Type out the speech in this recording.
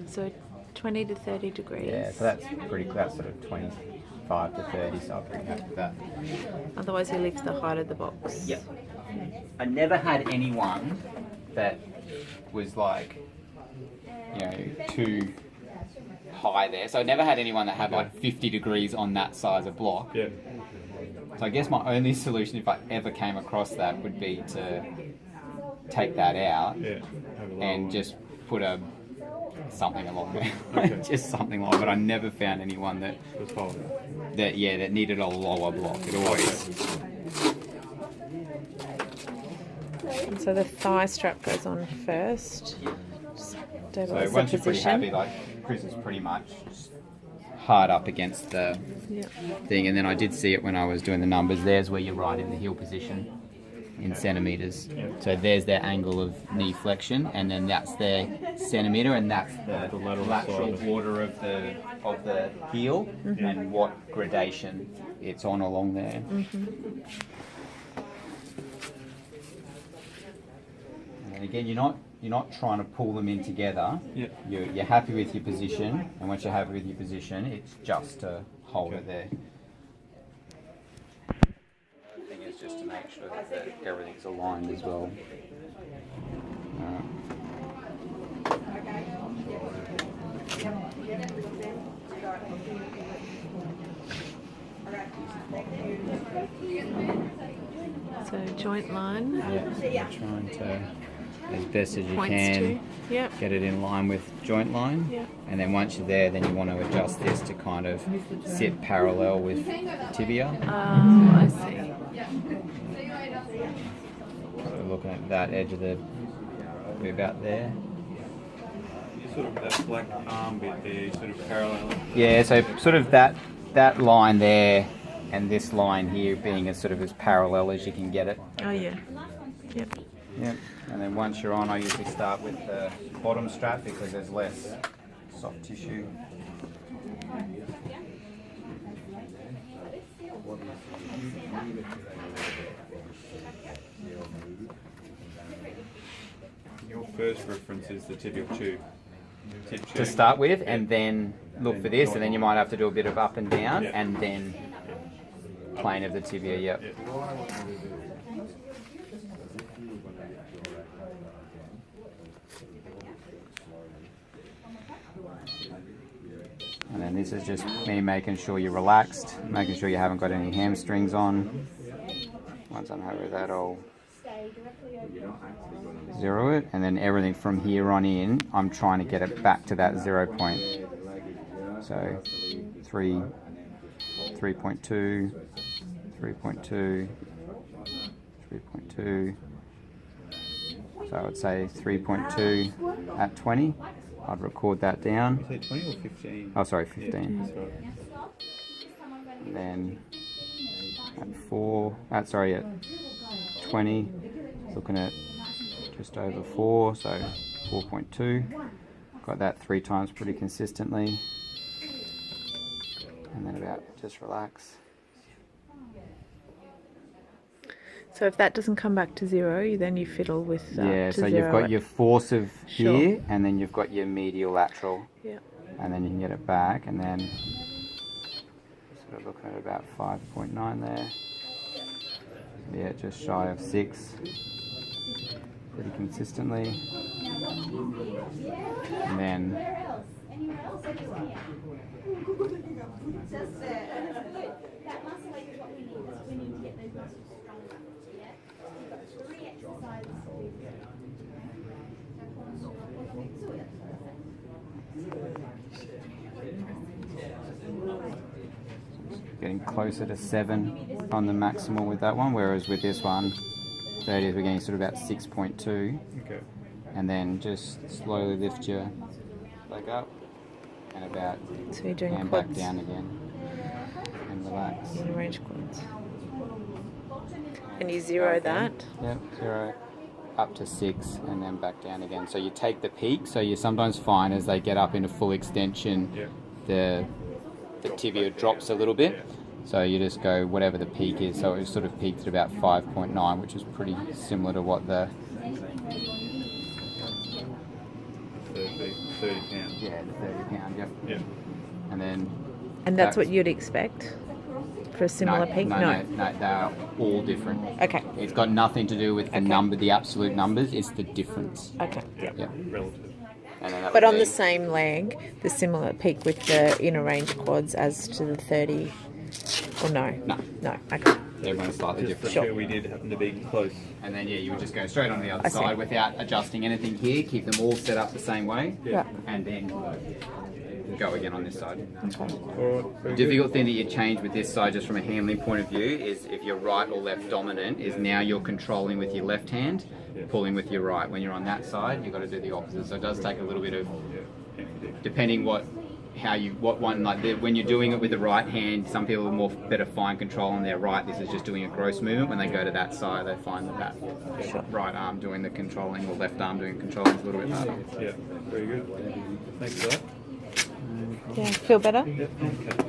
So 20 to 30 degrees. Yeah, so that's sort of 25 to 30, so I'm pretty happy with that. Otherwise he leaves the height of the box. Yep. I never had anyone that was like, you know, too high there. So I never had anyone that had like 50 degrees on that size of block. Yeah. So I guess my only solution, if I ever came across that, would be to take that out and just put something along there. Okay. Just something like. But I never found anyone that needed a lower block. It always. And so the thigh strap goes on first. So once you're pretty happy, like Chris is pretty much hard up against the thing, and then I did see it when I was doing the numbers. There's where you're right in the heel position in centimetres. So there's their angle of knee flexion, and then that's their centimetre, and that's the lateral border of the heel, and what gradation it's on along there. And again, you're not trying to pull them in together. You're happy with your position, and once you're happy with your position, it's just to hold it there. The thing is just to make sure that everything's aligned as well. So joint line. Yeah, trying to, as best as you Points can, to. get it in line with joint line. And then once you're there, then you want to adjust this to kind of sit parallel with tibia. I see. So looking at that edge of the, we're about there. Sort of that black arm bit there, sort of parallel. Yeah, so sort of that line there and this line here being as sort of as parallel as you can get it. Oh yeah. Yep. Yep. And then once you're on, I usually start with the bottom strap because there's less soft tissue. Your first reference is the tibial tube. To start with, and then look for this, and then you might have to do a bit of up and down, and then plane of the tibia. Yep. And then this is just me making sure you're relaxed, making sure you haven't got any hamstrings on. Once I'm happy with that, I'll zero it, and then everything from here on in, I'm trying to get it back to that 0 point. So 3.2, 3.2, 3.2. So I would say 3.2 at 20. I'd record that down. Is it 20 or 15? Oh, sorry, 15. And then at at 20, looking at just over 4, so 4.2. Got that 3 times pretty consistently. And then about just relax. So if that doesn't come back to 0, then you fiddle with so you've got your force of here, and then you've got your medial lateral. Yeah. And then you can get it back, and then sort of looking at about 5.9 there. Yeah, just shy of 6. Pretty consistently. And then getting closer to 7 on the maximal with that one, whereas with this one, 30s, we're getting sort of about 6.2. Okay. And then just slowly lift your leg up and about So you're doing and quads. back down again and relax. And range quads. And you zero that. Yep, 0 up to 6 and then back down again. So you take the peak, so you sometimes find as they get up into full extension, the tibia drops a little bit. So you just go whatever the peak is. So it sort of peaked at about 5.9, which is pretty similar to what the Third peak. 30 pounds. Yeah, the 30 pound. Yep. Yeah. And then. And that's what you'd expect for a similar peak? No, they are all different. Okay. It's got nothing to do with the number, the absolute numbers. It's the difference. Okay. Yeah. Yep. Relative. And then that But would on be- the same leg, the similar peak with the inner range quads as to the 30, or no? No. No, okay. Everyone's slightly Just the different. two we did happen to be close. And then you would just go straight on the other I see. side without adjusting anything here. Keep them all set up the same way. Yeah. And then go again on this side. Okay. All right. The difficult thing that you change with this side, just from a handling point of view, is if you're right or left dominant, is now you're controlling with your left hand, pulling with your right. When you're on that side, you've got to do the opposite. So it does take a little bit of, depending what one, like when you're doing it with the right hand, some people are more better fine control on their right. This is just doing a gross movement. When they go to that side, they find that right arm doing the controlling or left arm doing controlling is a little bit harder. Yeah. Very good. Thanks for that. Yeah, feel better? Yeah. Okay.